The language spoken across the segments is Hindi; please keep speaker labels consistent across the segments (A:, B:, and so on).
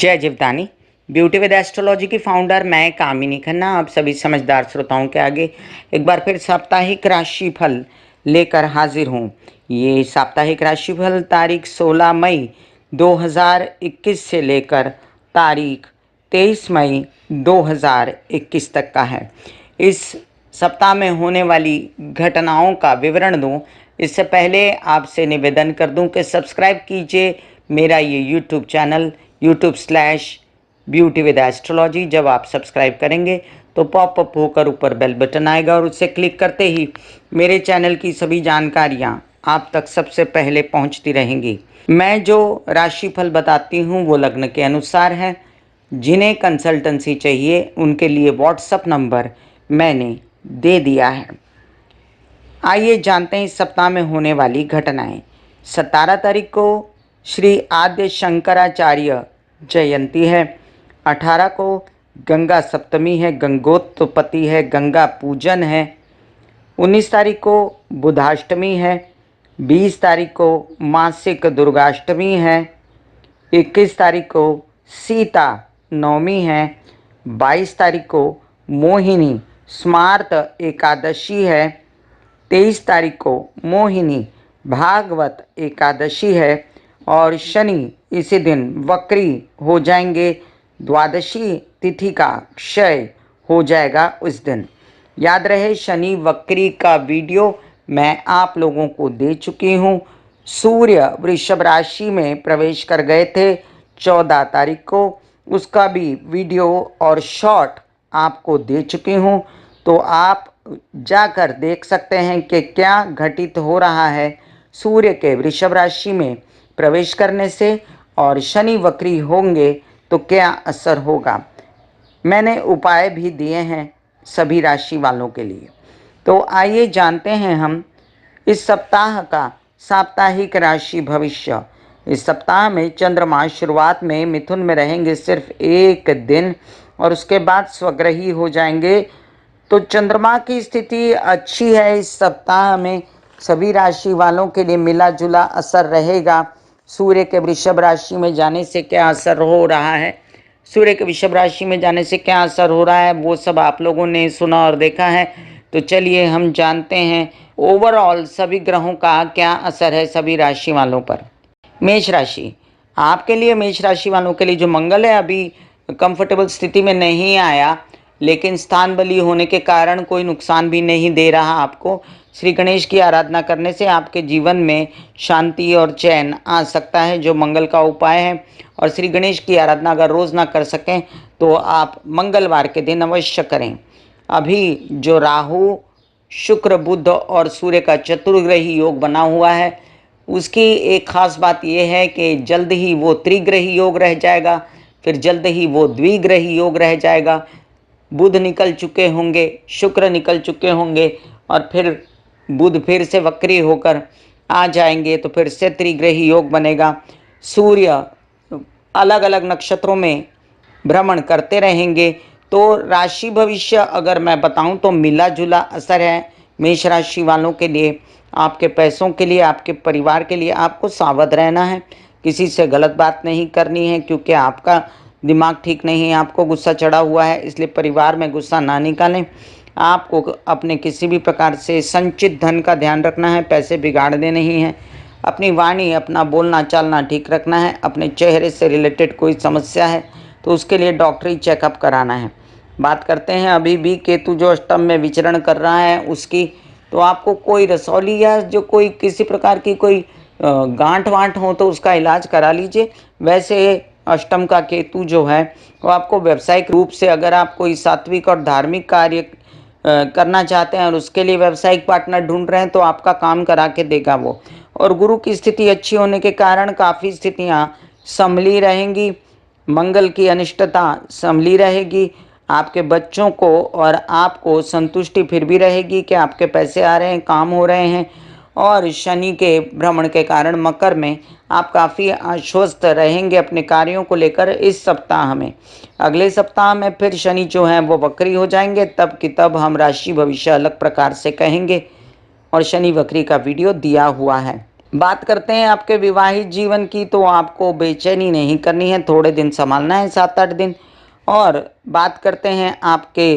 A: जय जीवदानी। ब्यूटी विद एस्ट्रोलॉजी की फाउंडर मैं कामिनी खन्ना आप सभी समझदार श्रोताओं के आगे एक बार फिर साप्ताहिक राशिफल लेकर हाजिर हूँ। ये साप्ताहिक राशिफल तारीख 16 मई 2021 से लेकर तारीख 23 मई 2021 तक का है। इस सप्ताह में होने वाली घटनाओं का विवरण दूं इससे पहले आपसे निवेदन कर दूं कि सब्सक्राइब कीजिए मेरा ये यूट्यूब चैनल YouTube/ब्यूटी विद एस्ट्रोलॉजी। जब आप सब्सक्राइब करेंगे तो पॉपअप होकर ऊपर बेल बटन आएगा और उससे क्लिक करते ही मेरे चैनल की सभी जानकारियां आप तक सबसे पहले पहुंचती रहेंगी। मैं जो राशिफल बताती हूं वो लग्न के अनुसार है। जिन्हें कंसल्टेंसी चाहिए उनके लिए व्हाट्सएप नंबर मैंने दे दिया है। आइए जानते हैं इस सप्ताह में होने वाली घटनाएं। 17 तारीख को श्री आद्य शंकराचार्य जयंती है। 18 को गंगा सप्तमी है, गंगोत्पत्ति है, गंगा पूजन है। 19 तारीख को बुधाष्टमी है। 20 तारीख को मासिक दुर्गाष्टमी है। 21 तारीख को सीता नवमी है। 22 तारीख को मोहिनी स्मार्त एकादशी है। 23 तारीख को मोहिनी भागवत एकादशी है और शनि इसी दिन वक्री हो जाएंगे। द्वादशी तिथि का क्षय हो जाएगा उस दिन। याद रहे शनि वक्री का वीडियो मैं आप लोगों को दे चुकी हूँ। सूर्य वृषभ राशि में प्रवेश कर गए थे 14 तारीख को, उसका भी वीडियो और शॉर्ट आपको दे चुकी हूँ। तो आप जाकर देख सकते हैं कि क्या घटित हो रहा है सूर्य के वृषभ राशि में प्रवेश करने से और शनि वक्री होंगे तो क्या असर होगा। मैंने उपाय भी दिए हैं सभी राशि वालों के लिए। तो आइए जानते हैं हम इस सप्ताह का साप्ताहिक राशि भविष्य। इस सप्ताह में चंद्रमा शुरुआत में मिथुन में रहेंगे सिर्फ एक दिन और उसके बाद स्वग्रही हो जाएंगे। तो चंद्रमा की स्थिति अच्छी है। इस सप्ताह में सभी राशि वालों के लिए मिला जुला असर रहेगा। सूर्य के वृषभ राशि में जाने से क्या असर हो रहा है, सूर्य के वृषभ राशि में जाने से क्या असर हो रहा है, वो सब आप लोगों ने सुना और देखा है। तो चलिए हम जानते हैं ओवरऑल सभी ग्रहों का क्या असर है सभी राशि वालों पर। मेष राशि, आपके लिए मेष राशि वालों के लिए जो मंगल है अभी कंफर्टेबल स्थिति में नहीं आया, लेकिन स्थान बली होने के कारण कोई नुकसान भी नहीं दे रहा आपको। श्री गणेश की आराधना करने से आपके जीवन में शांति और चैन आ सकता है, जो मंगल का उपाय है। और श्री गणेश की आराधना अगर रोज़ ना कर सकें तो आप मंगलवार के दिन अवश्य करें। अभी जो राहु शुक्र बुध और सूर्य का चतुर्ग्रही योग बना हुआ है उसकी एक खास बात यह है कि जल्द ही वो त्रिग्रही योग रह जाएगा, फिर जल्द ही वो द्विग्रही योग रह जाएगा। बुध निकल चुके होंगे, शुक्र निकल चुके होंगे और फिर बुध फिर से वक्री होकर आ जाएंगे तो फिर से त्रिग्रही योग बनेगा। सूर्य अलग अलग नक्षत्रों में भ्रमण करते रहेंगे। तो राशि भविष्य अगर मैं बताऊं तो मिला जुला असर है मेष राशि वालों के लिए। आपके पैसों के लिए, आपके परिवार के लिए आपको सावध रहना है। किसी से गलत बात नहीं करनी है क्योंकि आपका दिमाग ठीक नहीं है, आपको गुस्सा चढ़ा हुआ है, इसलिए परिवार में गुस्सा ना निकालें। आपको अपने किसी भी प्रकार से संचित धन का ध्यान रखना है, पैसे बिगाड़ने नहीं हैं। अपनी वाणी, अपना बोलना चालना ठीक रखना है। अपने चेहरे से रिलेटेड कोई समस्या है तो उसके लिए डॉक्टरी चेकअप कराना है। बात करते हैं अभी भी केतु जो अष्टम में विचरण कर रहा है उसकी। तो आपको कोई रसौली या जो कोई किसी प्रकार की कोई गांठ वांठ हो तो उसका इलाज करा लीजिए। वैसे अष्टम का केतु जो है वो आपको व्यावसायिक रूप से, अगर आप कोई सात्विक और धार्मिक कार्य करना चाहते हैं और उसके लिए व्यावसायिक पार्टनर ढूंढ रहे हैं तो आपका काम करा के देगा वो। और गुरु की स्थिति अच्छी होने के कारण काफ़ी स्थितियां संभली रहेंगी। मंगल की अनिष्टता संभली रहेगी। आपके बच्चों को और आपको संतुष्टि फिर भी रहेगी कि आपके पैसे आ रहे हैं, काम हो रहे हैं। और शनि के भ्रमण के कारण मकर में आप काफ़ी आश्वस्त रहेंगे अपने कार्यों को लेकर इस सप्ताह में। अगले सप्ताह में फिर शनि जो हैं वो वक्री हो जाएंगे, तब की तब हम राशि भविष्य अलग प्रकार से कहेंगे और शनि वक्री का वीडियो दिया हुआ है। बात करते हैं आपके विवाहित जीवन की, तो आपको बेचैनी नहीं करनी है, थोड़े दिन संभालना है, 7-8 दिन। और बात करते हैं आपके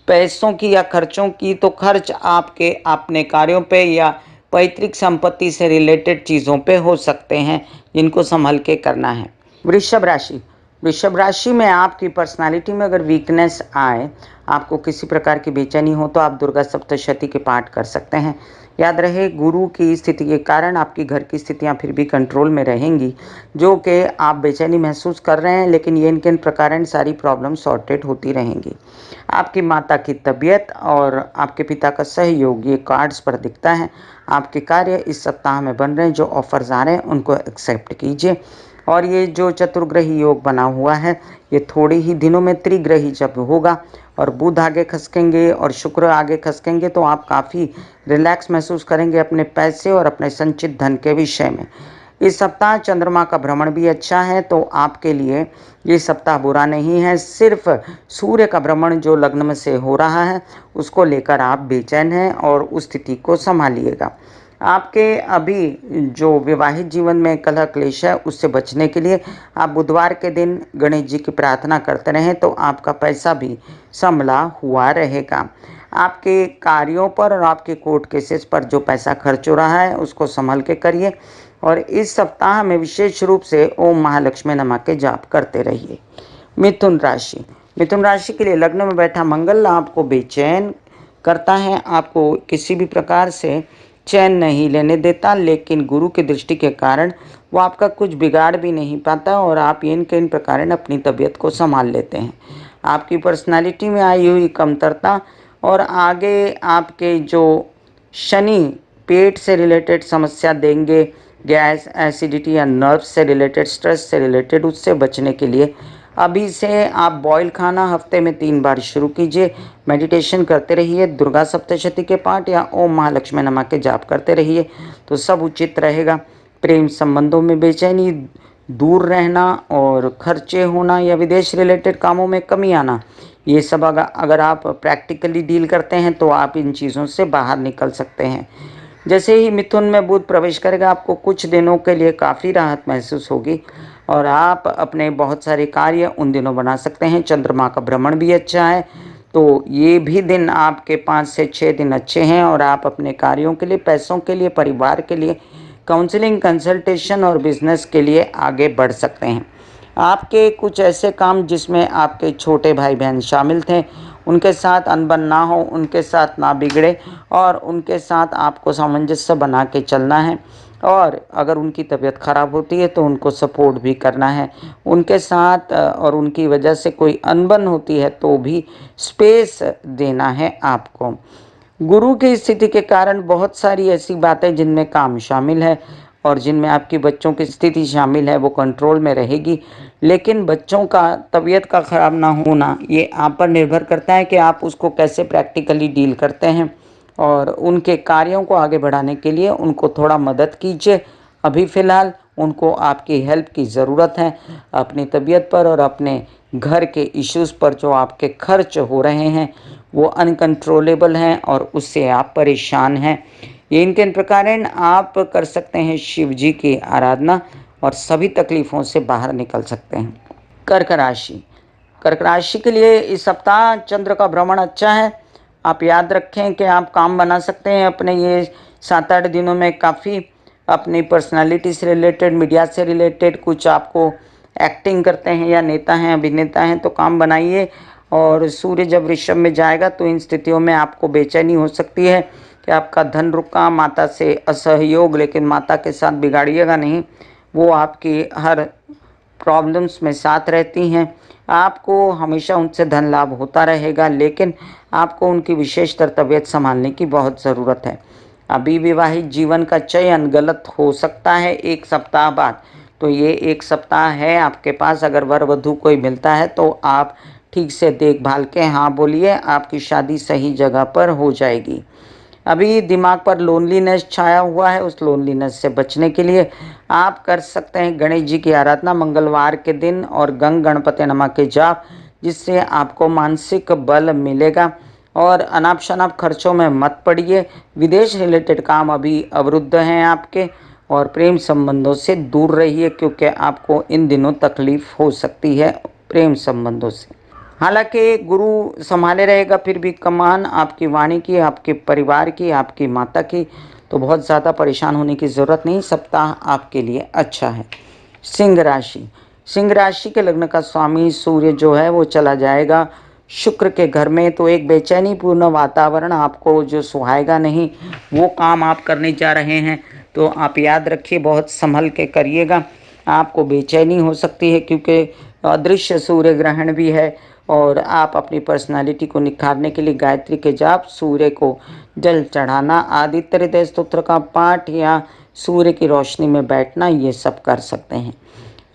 A: पैसों की या खर्चों की, तो खर्च आपके अपने कार्यों पे या पैतृक संपत्ति से रिलेटेड चीज़ों पे हो सकते हैं, जिनको संभल के करना है। वृषभ राशि। वृषभ राशि में आपकी पर्सनालिटी में अगर वीकनेस आए, आपको किसी प्रकार की बेचैनी हो, तो आप दुर्गा सप्तशती के पाठ कर सकते हैं। याद रहे, गुरु की स्थिति के कारण आपकी घर की स्थितियां फिर भी कंट्रोल में रहेंगी, जो कि आप बेचैनी महसूस कर रहे हैं, लेकिन ये इनके प्रकार सारी प्रॉब्लम सॉर्टेड होती रहेंगी। आपकी माता की तबीयत और आपके पिता का सहयोग ये कार्ड्स पर दिखता है। आपके कार्य इस सप्ताह में बन रहे हैं, जो ऑफर्स आ रहे हैं उनको एक्सेप्ट कीजिए। और ये जो चतुर्ग्रही योग बना हुआ है, ये थोड़े ही दिनों में त्रिग्रही जब होगा और बुध आगे खसकेंगे और शुक्र आगे खसकेंगे, तो आप काफ़ी रिलैक्स महसूस करेंगे अपने पैसे और अपने संचित धन के विषय में। इस सप्ताह चंद्रमा का भ्रमण भी अच्छा है, तो आपके लिए ये सप्ताह बुरा नहीं है। सिर्फ सूर्य का भ्रमण जो लग्न में से हो रहा है, उसको लेकर आप बेचैन हैं और उस स्थिति को संभालिएगा। आपके अभी जो विवाहित जीवन में कलह क्लेश है, उससे बचने के लिए आप बुधवार के दिन गणेश जी की प्रार्थना करते रहें, तो आपका पैसा भी संभला हुआ रहेगा। आपके कार्यों पर और आपके कोर्ट केसेस पर जो पैसा खर्च हो रहा है, उसको संभल के करिए। और इस सप्ताह में विशेष रूप से ओम महालक्ष्मी नमः के जाप करते रहिए। मिथुन राशि। मिथुन राशि के लिए लग्न में बैठा मंगल आपको बेचैन करता है, आपको किसी भी प्रकार से चैन नहीं लेने देता, लेकिन गुरु की दृष्टि के कारण वो आपका कुछ बिगाड़ भी नहीं पाता और आप इन कई प्रकार अपनी तबीयत को संभाल लेते हैं। आपकी पर्सनालिटी में आई हुई कमतरता और आगे आपके जो शनि पेट से रिलेटेड समस्या देंगे, गैस, एसिडिटी या नर्व से रिलेटेड, स्ट्रेस से रिलेटेड, उससे बचने के लिए अभी से आप बॉयल खाना हफ्ते में 3 बार शुरू कीजिए। मेडिटेशन करते रहिए, दुर्गा सप्तशती के पाठ या ओम महालक्ष्मी नमः के जाप करते रहिए, तो सब उचित रहेगा। प्रेम संबंधों में बेचैनी, दूर रहना और खर्चे होना या विदेश रिलेटेड कामों में कमी आना, ये सब अगर आप प्रैक्टिकली डील करते हैं, तो आप इन चीज़ों से बाहर निकल सकते हैं। जैसे ही मिथुन में बुध प्रवेश करेगा, आपको कुछ दिनों के लिए काफ़ी राहत महसूस होगी और आप अपने बहुत सारे कार्य उन दिनों बना सकते हैं। चंद्रमा का भ्रमण भी अच्छा है, तो ये भी दिन आपके 5 से 6 दिन अच्छे हैं और आप अपने कार्यों के लिए, पैसों के लिए, परिवार के लिए, काउंसलिंग, कंसल्टेशन और बिजनेस के लिए आगे बढ़ सकते हैं। आपके कुछ ऐसे काम जिसमें आपके छोटे भाई बहन शामिल थे, उनके साथ अनबन ना हो, उनके साथ ना बिगड़े और उनके साथ आपको सामंजस्य बना के चलना है। और अगर उनकी तबीयत ख़राब होती है, तो उनको सपोर्ट भी करना है उनके साथ, और उनकी वजह से कोई अनबन होती है तो भी स्पेस देना है आपको। गुरु की स्थिति के कारण बहुत सारी ऐसी बातें जिनमें काम शामिल है और जिनमें आपकी बच्चों की स्थिति शामिल है, वो कंट्रोल में रहेगी। लेकिन बच्चों का तबीयत का ख़राब ना होना, ये आप पर निर्भर करता है कि आप उसको कैसे प्रैक्टिकली डील करते हैं और उनके कार्यों को आगे बढ़ाने के लिए उनको थोड़ा मदद कीजिए। अभी फ़िलहाल उनको आपकी हेल्प की ज़रूरत है। अपनी तबीयत पर और अपने घर के इश्यूज़ पर जो आपके खर्च हो रहे हैं, वो अनकंट्रोलेबल हैं और उससे आप परेशान हैं। ये इनके प्रकार आप कर सकते हैं शिव जी की आराधना और सभी तकलीफ़ों से बाहर निकल सकते हैं। कर्क राशि। कर्क राशि के लिए इस सप्ताह चंद्र का भ्रमण अच्छा है। आप याद रखें कि आप काम बना सकते हैं अपने ये 7-8 दिनों में काफ़ी। अपनी पर्सनालिटी से रिलेटेड, मीडिया से रिलेटेड कुछ आपको एक्टिंग करते हैं या नेता हैं, अभिनेता हैं, तो काम बनाइए। और सूर्य जब वृषभ में जाएगा, तो इन स्थितियों में आपको बेचैनी हो सकती है कि आपका धन रुका, माता से असहयोग, लेकिन माता के साथ बिगाड़िएगा नहीं, वो आपकी हर प्रॉब्लम्स में साथ रहती हैं। आपको हमेशा उनसे धन लाभ होता रहेगा, लेकिन आपको उनकी विशेषतर तबीयत संभालने की बहुत ज़रूरत है। अभी विवाहित जीवन का चयन गलत हो सकता है 1 सप्ताह बाद, तो ये 1 सप्ताह है आपके पास। अगर वर वधू कोई मिलता है, तो आप ठीक से देखभाल के हाँ बोलिए, आपकी शादी सही जगह पर हो जाएगी। अभी दिमाग पर लोनलीनेस छाया हुआ है, उस लोनलीनेस से बचने के लिए आप कर सकते हैं गणेश जी की आराधना मंगलवार के दिन और गंग गणपति नमः के जाप, जिससे आपको मानसिक बल मिलेगा। और अनाप शनाप खर्चों में मत पड़िए। विदेश रिलेटेड काम अभी अवरुद्ध हैं आपके, और प्रेम संबंधों से दूर रहिए क्योंकि आपको इन दिनों तकलीफ हो सकती है प्रेम संबंधों से। हालांकि गुरु संभाले रहेगा, फिर भी कमान आपकी वाणी की, आपके परिवार की, आपकी माता की, तो बहुत ज़्यादा परेशान होने की ज़रूरत नहीं। सप्ताह आपके लिए अच्छा है। सिंह राशि, सिंह राशि के लग्न का स्वामी सूर्य जो है वो चला जाएगा शुक्र के घर में, तो एक बेचैनी पूर्ण वातावरण आपको जो सुहाएगा नहीं, वो काम आप करने जा रहे हैं। तो आप याद रखिए, बहुत संभल के करिएगा। आपको बेचैनी हो सकती है क्योंकि अदृश्य सूर्य ग्रहण भी है, और आप अपनी पर्सनालिटी को निखारने के लिए गायत्री के जाप, सूर्य को जल चढ़ाना, आदित्य हृदय स्तोत्र का पाठ या सूर्य की रोशनी में बैठना, ये सब कर सकते हैं।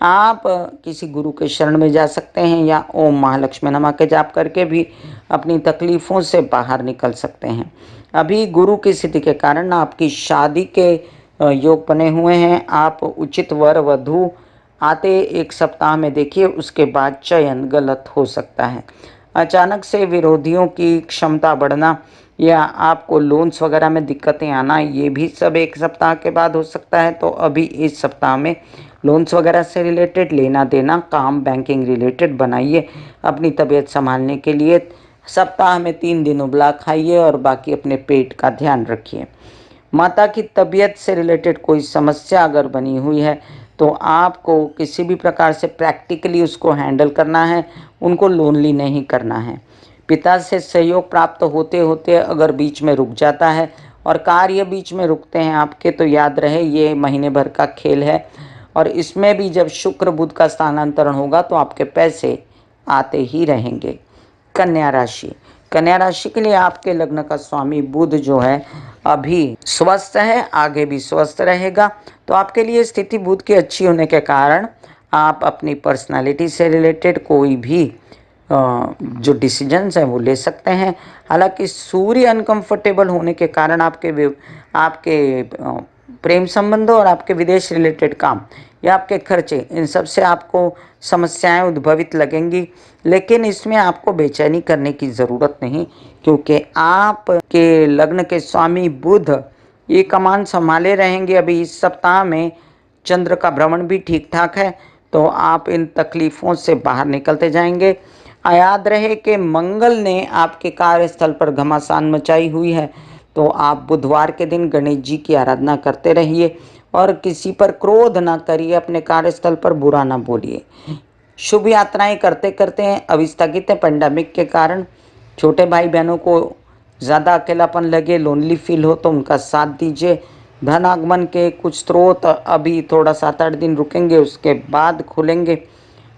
A: आप किसी गुरु के शरण में जा सकते हैं या ओम महालक्ष्मी नमः के जाप करके भी अपनी तकलीफ़ों से बाहर निकल सकते हैं। अभी गुरु की स्थिति के कारण आपकी शादी के योग बने हुए हैं। आप उचित वर वधू आते एक सप्ताह में देखिए, उसके बाद चयन गलत हो सकता है। अचानक से विरोधियों की क्षमता बढ़ना या आपको लोन्स वगैरह में दिक्कतें आना, ये भी सब एक सप्ताह के बाद हो सकता है। तो अभी इस सप्ताह में लोन्स वगैरह से रिलेटेड लेना देना, काम बैंकिंग रिलेटेड बनाइए। अपनी तबीयत संभालने के लिए सप्ताह में 3 दिन उबला खाइए और बाकी अपने पेट का ध्यान रखिए। माता की तबीयत से रिलेटेड कोई समस्या अगर बनी हुई है तो आपको किसी भी प्रकार से प्रैक्टिकली उसको हैंडल करना है, उनको लोनली नहीं करना है। पिता से सहयोग प्राप्त होते होते अगर बीच में रुक जाता है और कार्य बीच में रुकते हैं आपके, तो याद रहे ये महीने भर का खेल है, और इसमें भी जब शुक्र बुध का स्थानांतरण होगा तो आपके पैसे आते ही रहेंगे। कन्या राशि, कन्या राशि के लिए आपके लग्न का स्वामी बुध जो है अभी स्वस्थ है, आगे भी स्वस्थ रहेगा। तो आपके लिए स्थिति बुध की अच्छी होने के कारण आप अपनी पर्सनालिटी से रिलेटेड कोई भी जो डिसीजंस हैं वो ले सकते हैं। हालांकि सूर्य अनकंफर्टेबल होने के कारण आपके प्रेम संबंधों और आपके विदेश रिलेटेड काम या आपके खर्चे, इन सब से आपको समस्याएं उद्भवित लगेंगी, लेकिन इसमें आपको बेचैनी करने की ज़रूरत नहीं, क्योंकि आपके लग्न के स्वामी बुध ये कमान संभाले रहेंगे। अभी इस सप्ताह में चंद्र का भ्रमण भी ठीक ठाक है, तो आप इन तकलीफ़ों से बाहर निकलते जाएंगे। याद रहे कि मंगल ने आपके कार्यस्थल पर घमासान मचाई हुई है, तो आप बुधवार के दिन गणेश जी की आराधना करते रहिए और किसी पर क्रोध ना करिए, अपने कार्यस्थल पर बुरा ना बोलिए। शुभ यात्राएं करते करते हैं अभी स्थगित है पेंडेमिक के कारण। छोटे भाई बहनों को ज़्यादा अकेलापन लगे, लोनली फील हो तो उनका साथ दीजिए। धन आगमन के कुछ स्रोत अभी थोड़ा 7-8 दिन रुकेंगे, उसके बाद खुलेंगे।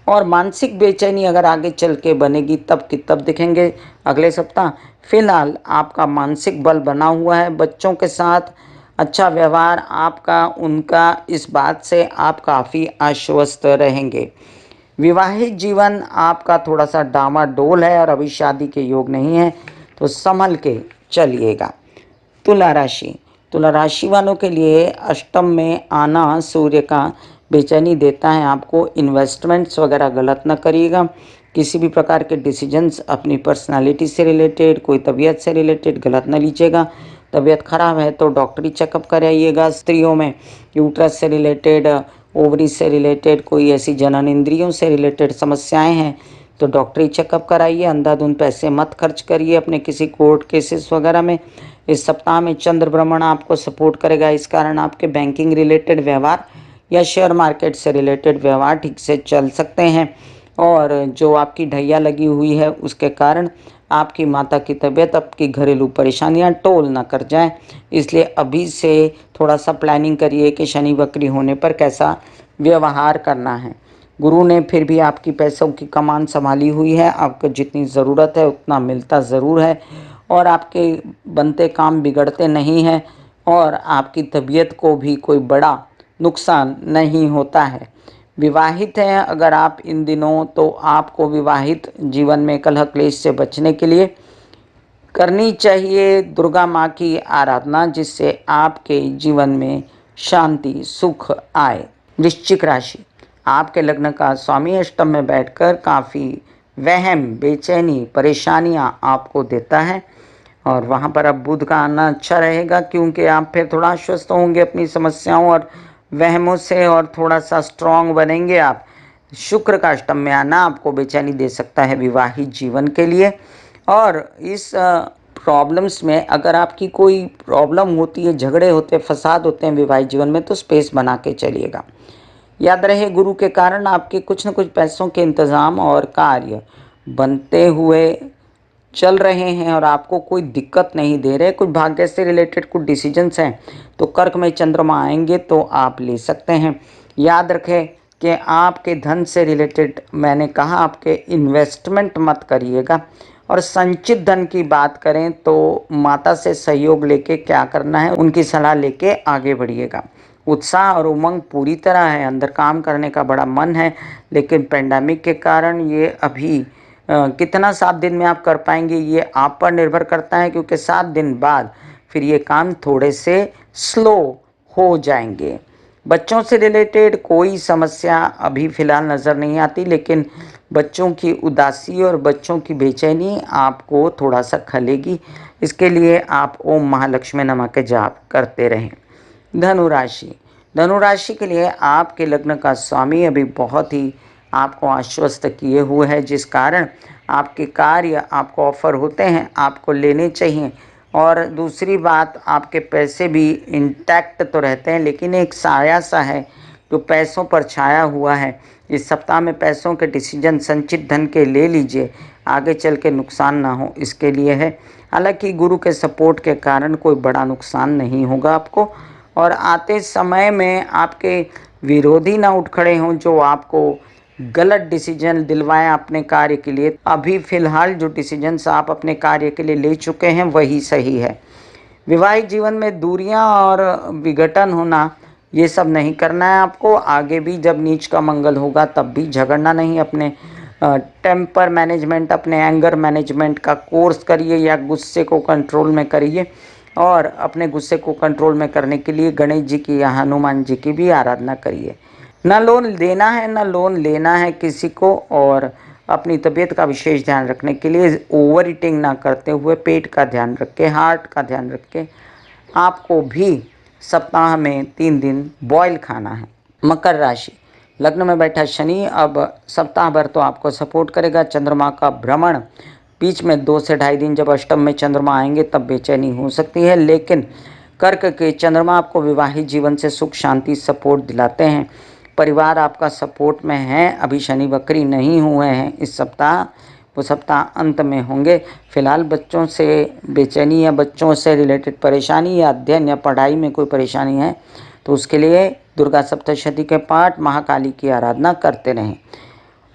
A: और मानसिक बेचैनी अगर आगे चल के बनेगी तब की तब दिखेंगे अगले सप्ताह। फिलहाल आपका मानसिक बल बना हुआ है। बच्चों के साथ अच्छा व्यवहार आपका उनका, इस बात से आप काफ़ी आश्वस्त रहेंगे। विवाहित जीवन आपका थोड़ा सा डामाडोल है और अभी शादी के योग नहीं है, तो संभल के चलिएगा। तुला राशि, तुला राशि वालों के लिए अष्टम में आना सूर्य का बेचैनी देता है आपको। इन्वेस्टमेंट्स वगैरह गलत ना करिएगा। किसी भी प्रकार के डिसीजंस अपनी पर्सनालिटी से रिलेटेड, कोई तबीयत से रिलेटेड गलत ना लीजिएगा। तबीयत खराब है तो डॉक्टरी चेकअप कराइएगा। स्त्रियों में यूट्रस से रिलेटेड, ओवरी से रिलेटेड, कोई ऐसी जनन इंद्रियों से रिलेटेड समस्याएं हैं तो डॉक्टरी चेकअप कराइए। अंधाधुंध पैसे मत खर्च करिए अपने किसी कोर्ट केसेस वगैरह में। इस सप्ताह में चंद्र भ्रमण आपको सपोर्ट करेगा, इस कारण आपके बैंकिंग रिलेटेड व्यवहार या शेयर मार्केट से रिलेटेड व्यवहार ठीक से चल सकते हैं। और जो आपकी ढैया लगी हुई है उसके कारण आपकी माता की तबीयत, आपकी घरेलू परेशानियां टोल ना कर जाएं, इसलिए अभी से थोड़ा सा प्लानिंग करिए कि शनि वक्री होने पर कैसा व्यवहार करना है। गुरु ने फिर भी आपकी पैसों की कमान संभाली हुई है, आपको जितनी ज़रूरत है उतना मिलता ज़रूर है और आपके बनते काम बिगड़ते नहीं हैं और आपकी तबीयत को भी कोई बड़ा नुकसान नहीं होता है। विवाहित हैं अगर आप इन दिनों, तो आपको विवाहित जीवन में कलह क्लेश से बचने के लिए करनी चाहिए दुर्गा माँ की आराधना, जिससे आपके जीवन में शांति सुख आए। वृश्चिक राशि, आपके लग्न का स्वामी अष्टम में बैठकर काफ़ी वहम, बेचैनी, परेशानियां आपको देता है और वहां पर अब बुध का आना अच्छा रहेगा, क्योंकि आप फिर थोड़ा आश्वस्त होंगे अपनी समस्याओं और वहमों से और थोड़ा सा स्ट्रांग बनेंगे आप। शुक्र का अष्टम में आना आपको बेचैनी दे सकता है विवाहित जीवन के लिए। और इस प्रॉब्लम्स में अगर आपकी कोई प्रॉब्लम होती है, झगड़े होते हैं, फसाद होते हैं विवाहित जीवन में, तो स्पेस बना के चलिएगा। याद रहे, गुरु के कारण आपके कुछ न कुछ पैसों के इंतज़ाम और कार्य बनते हुए चल रहे हैं और आपको कोई दिक्कत नहीं दे रहे। कुछ भाग्य से रिलेटेड कुछ डिसीजंस हैं तो कर्क में चंद्रमा आएंगे तो आप ले सकते हैं। याद रखें कि आपके धन से रिलेटेड मैंने कहा आपके इन्वेस्टमेंट मत करिएगा। और संचित धन की बात करें तो माता से सहयोग लेके क्या करना है उनकी सलाह लेके आगे बढ़िएगा। उत्साह और उमंग पूरी तरह है, अंदर काम करने का बड़ा मन है, लेकिन पेंडेमिक के कारण ये अभी कितना 7 दिन में आप कर पाएंगे ये आप पर निर्भर करता है, क्योंकि 7 दिन बाद फिर ये काम थोड़े से स्लो हो जाएंगे। बच्चों से रिलेटेड कोई समस्या अभी फ़िलहाल नज़र नहीं आती, लेकिन बच्चों की उदासी और बच्चों की बेचैनी आपको थोड़ा सा खलेगी। इसके लिए आप ओम महालक्ष्मी नमः के जाप करते रहें। धनु राशि, धनु राशि के लिए आपके लग्न का स्वामी अभी बहुत ही आपको आश्वस्त किए हुए है, जिस कारण आपके कार्य आपको ऑफर होते हैं, आपको लेने चाहिए। और दूसरी बात, आपके पैसे भी इंटैक्ट तो रहते हैं, लेकिन एक साया सा है जो पैसों पर छाया हुआ है। इस सप्ताह में पैसों के डिसीजन संचित धन के ले लीजिए, आगे चल के नुकसान ना हो इसके लिए है। हालांकि गुरु के सपोर्ट के कारण कोई बड़ा नुकसान नहीं होगा आपको। और आते समय में आपके विरोधी ना उठ खड़े हों जो आपको गलत डिसीजन दिलवाएं अपने कार्य के लिए। अभी फ़िलहाल जो डिसीजंस आप अपने कार्य के लिए ले चुके हैं वही सही है। विवाहित जीवन में दूरियां और विघटन होना ये सब नहीं करना है आपको। आगे भी जब नीच का मंगल होगा तब भी झगड़ना नहीं। अपने टेम्पर मैनेजमेंट, अपने एंगर मैनेजमेंट का कोर्स करिए या गुस्से को कंट्रोल में करिए। और अपने गुस्से को कंट्रोल में करने के लिए गणेश जी की या हनुमान जी की भी आराधना करिए। ना लोन देना है ना लोन लेना है किसी को। और अपनी तबीयत का विशेष ध्यान रखने के लिए ओवर ईटिंग ना करते हुए पेट का ध्यान रख के, हार्ट का ध्यान रख के आपको भी सप्ताह में 3 दिन बॉयल खाना है। मकर राशि, लग्न में बैठा शनि अब सप्ताह भर तो आपको सपोर्ट करेगा। चंद्रमा का भ्रमण बीच में 2 से ढाई दिन, जब अष्टम में चंद्रमा आएंगे तब बेचैनी हो सकती है, लेकिन कर्क के चंद्रमा आपको विवाहित जीवन से सुख शांति सपोर्ट दिलाते हैं। परिवार आपका सपोर्ट में है। अभी शनि वक्री नहीं हुए हैं इस सप्ताह, वो सप्ताह अंत में होंगे। फिलहाल बच्चों से बेचैनी या बच्चों से रिलेटेड परेशानी या अध्ययन या पढ़ाई में कोई परेशानी है तो उसके लिए दुर्गा सप्तशती के पाठ, महाकाली की आराधना करते रहें।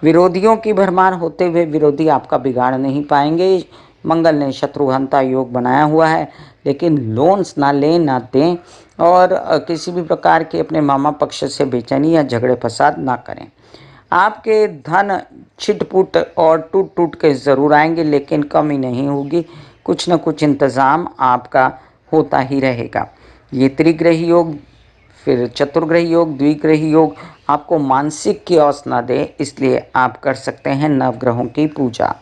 A: विरोधियों की भरमार होते हुए विरोधी आपका बिगाड़ नहीं पाएंगे। मंगल ने शत्रुहंता योग बनाया हुआ है, लेकिन लोन्स ना लें ना दें। और किसी भी प्रकार के अपने मामा पक्ष से बेचैनी या झगड़े फसाद ना करें। आपके धन छिटपुट और टूट टूट के ज़रूर आएंगे, लेकिन कमी नहीं होगी। कुछ न कुछ इंतज़ाम आपका होता ही रहेगा। ये त्रिग्रही योग, फिर चतुर्ग्रही योग, द्विग्रही योग आपको मानसिक क्योस ना दे, इसलिए आप कर सकते हैं नवग्रहों की पूजा।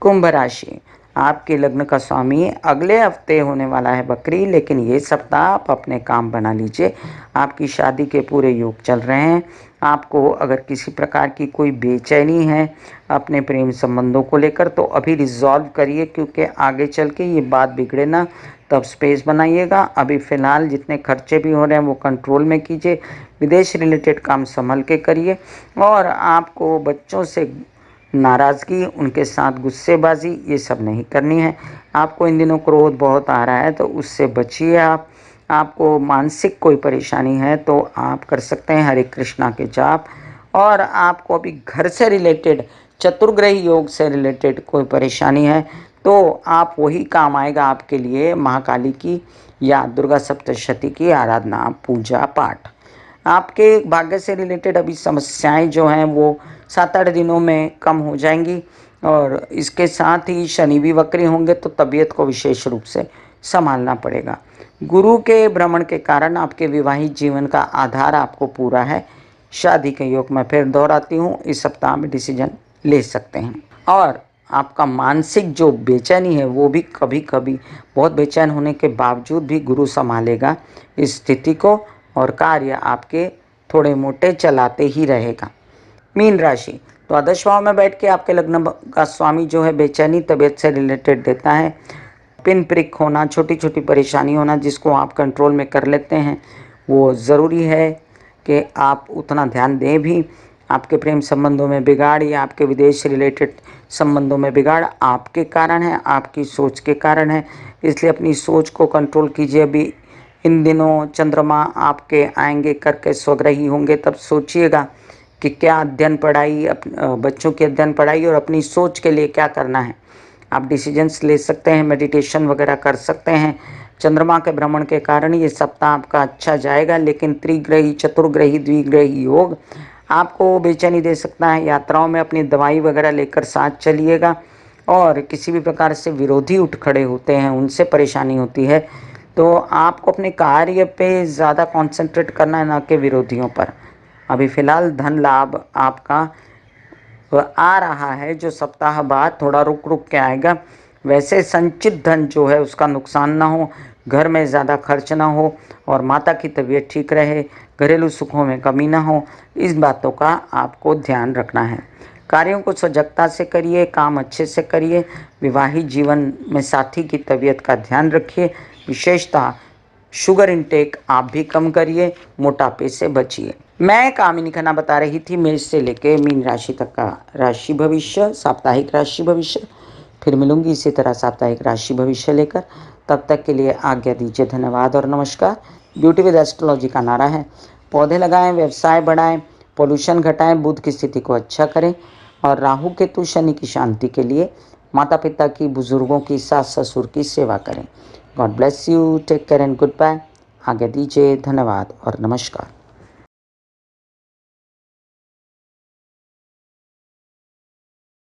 A: कुंभ राशि, आपके लग्न का स्वामी अगले हफ्ते होने वाला है बकरी, लेकिन ये सप्ताह आप अपने काम बना लीजिए। आपकी शादी के पूरे योग चल रहे हैं। आपको अगर किसी प्रकार की कोई बेचैनी है अपने प्रेम संबंधों को लेकर तो अभी रिजॉल्व करिए, क्योंकि आगे चल के ये बात बिगड़े ना, तब स्पेस बनाइएगा। अभी फ़िलहाल जितने खर्चे भी हो रहे हैं वो कंट्रोल में कीजिए। विदेश रिलेटेड काम संभल के करिए। और आपको बच्चों से नाराज़गी, उनके साथ गुस्सेबाजी ये सब नहीं करनी है। आपको इन दिनों क्रोध बहुत आ रहा है तो उससे बचिए आप। आपको मानसिक कोई परेशानी है तो आप कर सकते हैं हरे कृष्णा के जाप। और आपको अभी घर से रिलेटेड, चतुर्ग्रही योग से रिलेटेड कोई परेशानी है तो आप वही काम आएगा आपके लिए, महाकाली की या दुर्गा सप्तशती की आराधना, पूजा पाठ। आपके भाग्य से रिलेटेड अभी समस्याएं जो हैं वो 7-8 दिनों में कम हो जाएंगी। और इसके साथ ही शनि भी वक्री होंगे तो तबीयत को विशेष रूप से संभालना पड़ेगा। गुरु के भ्रमण के कारण आपके विवाहित जीवन का आधार आपको पूरा है। शादी के योग में फिर दोहराती हूँ, इस सप्ताह में डिसीजन ले सकते हैं। और आपका मानसिक जो बेचैनी है वो भी कभी कभी बहुत बेचैन होने के बावजूद भी गुरु संभालेगा इस स्थिति को। और कार्य आपके थोड़े मोटे चलाते ही रहेगा। मीन राशि, द्वादश भाव में बैठ के आपके लग्न का स्वामी जो है बेचैनी तबीयत से रिलेटेड देता है। पिन प्रिक होना, छोटी छोटी परेशानी होना जिसको आप कंट्रोल में कर लेते हैं, वो ज़रूरी है कि आप उतना ध्यान दें भी। आपके प्रेम संबंधों में बिगाड़ या आपके विदेश रिलेटेड संबंधों में बिगाड़ आपके कारण है, आपकी सोच के कारण है, इसलिए अपनी सोच को कंट्रोल कीजिए। अभी इन दिनों चंद्रमा आपके आएंगे करके स्वग्रही होंगे, तब सोचिएगा कि क्या अध्ययन पढ़ाई, बच्चों की अध्ययन पढ़ाई और अपनी सोच के लिए क्या करना है। आप डिसीजंस ले सकते हैं, मेडिटेशन वगैरह कर सकते हैं। चंद्रमा के भ्रमण के कारण ये सप्ताह आपका अच्छा जाएगा, लेकिन त्रिग्रही, चतुर्ग्रही, द्विग्रही योग आपको बेचैनी दे सकता है। यात्राओं में अपनी दवाई वगैरह लेकर साथ चलिएगा, और किसी भी प्रकार से विरोधी उठ खड़े होते हैं, उनसे परेशानी होती है, तो आपको अपने कार्य पे ज़्यादा कंसंट्रेट करना है, ना कि विरोधियों पर। अभी फ़िलहाल धन लाभ आपका आ रहा है, जो सप्ताह बाद थोड़ा रुक रुक के आएगा। वैसे संचित धन जो है उसका नुकसान ना हो, घर में ज़्यादा खर्च ना हो, और माता की तबीयत ठीक रहे, घरेलू सुखों में कमी ना हो, इस बातों का आपको ध्यान रखना है। कार्यों को सजगता से करिए, काम अच्छे से करिए। विवाहित जीवन में साथी की तबीयत का ध्यान रखिए। विशेषतः शुगर इंटेक आप भी कम करिए, मोटापे से बचिए। मैं कामिनी खन्ना बता रही थी मेष से लेके मीन राशि तक का राशि भविष्य, साप्ताहिक राशि भविष्य। फिर मिलूंगी इसी तरह साप्ताहिक राशि भविष्य लेकर। तब तक के लिए आज्ञा दीजिए। धन्यवाद और नमस्कार। ब्यूटी विद एस्ट्रोलॉजी का नारा है, पौधे लगाएं, व्यवसाय बढ़ाएं, पोल्यूशन घटाएं, बुध की स्थिति को अच्छा करें, और राहु केतु शनि की शांति के लिए माता पिता की, बुजुर्गों की, सास ससुर की सेवा करें। God bless you, take care and goodbye. आज्ञा दीजिए। धन्यवाद और नमस्कार।